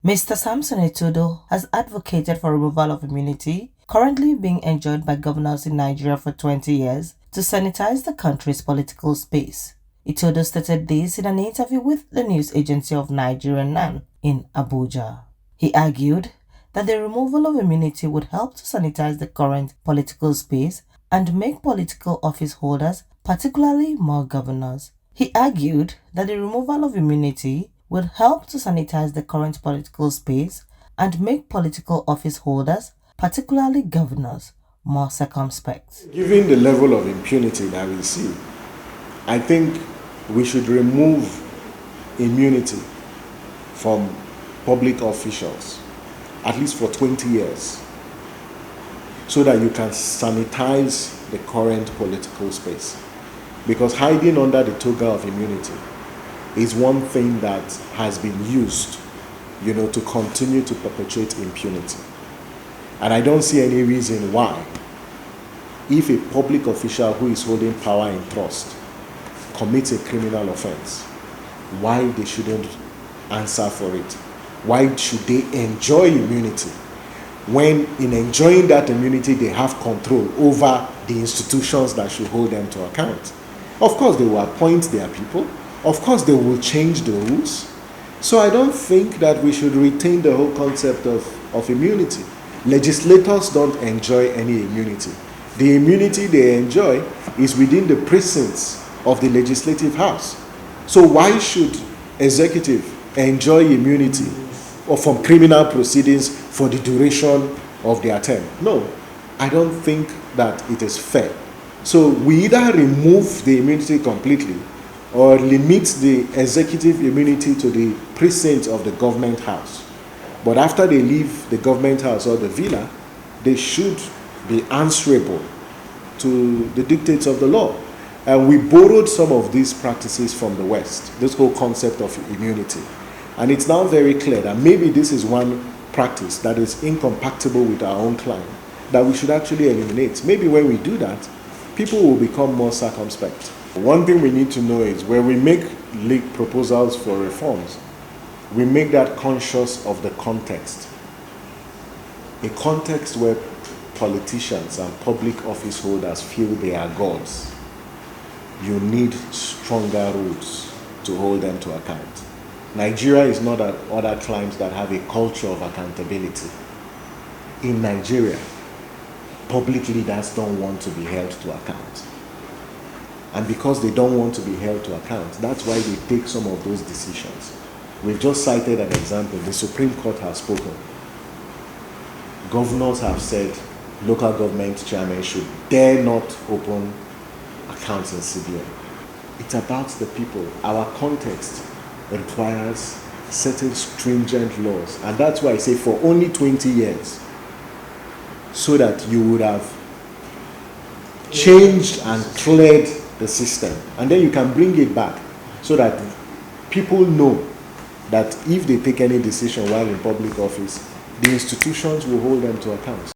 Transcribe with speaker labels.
Speaker 1: Mr. Samson Itodo has advocated for removal of immunity, currently being enjoyed by governors in Nigeria for 20 years, to sanitize the country's political space. Itodo stated this in an interview with the news agency of Nigeria NAN in Abuja. He argued that the removal of immunity would help to sanitize the current political space and make political office holders, particularly more governors. He argued that the removal of immunity would help to sanitize the current political space and make political office holders, particularly governors, more circumspect.
Speaker 2: Given the level of impunity that we see, I think we should remove immunity from public officials, at least for 20 years, so that you can sanitize the current political space. Because hiding under the toga of immunity is one thing that has been used, to continue to perpetuate impunity. And I don't see any reason why, if a public official who is holding power in trust commits a criminal offense, why they shouldn't answer for it. Why should they enjoy immunity when in enjoying that immunity they have control over the institutions that should hold them to account? Of course they will appoint their people. Of course they will change the rules. So I don't think that we should retain the whole concept of immunity. Legislators don't enjoy any immunity. The immunity they enjoy is within the precincts of the legislative house. So why should executive enjoy immunity or from criminal proceedings for the duration of their term? No, I don't think that it is fair. So we either remove the immunity completely or limit the executive immunity to the precincts of the government house. But after they leave the government house or the villa, they should be answerable to the dictates of the law. And we borrowed some of these practices from the West, this whole concept of immunity. And it's now very clear that maybe this is one practice that is incompatible with our own climate that we should actually eliminate. Maybe when we do that, people will become more circumspect. One thing we need to know is when we make leaked proposals for reforms, we make that conscious of the context. A context where politicians and public office holders feel they are gods. You need stronger rules to hold them to account. Nigeria is not like other climes that have a culture of accountability. In Nigeria, public leaders don't want to be held to account. And because they don't want to be held to account, that's why they take some of those decisions. We've just cited an example. The Supreme Court has spoken. Governors have said local government chairmen should dare not open accounts in CBN. It's about the people. Our context requires certain stringent laws. And that's why I say for only 20 years, so that you would have changed and cleared the system. And then you can bring it back so that people know that if they take any decision while in public office, the institutions will hold them to account.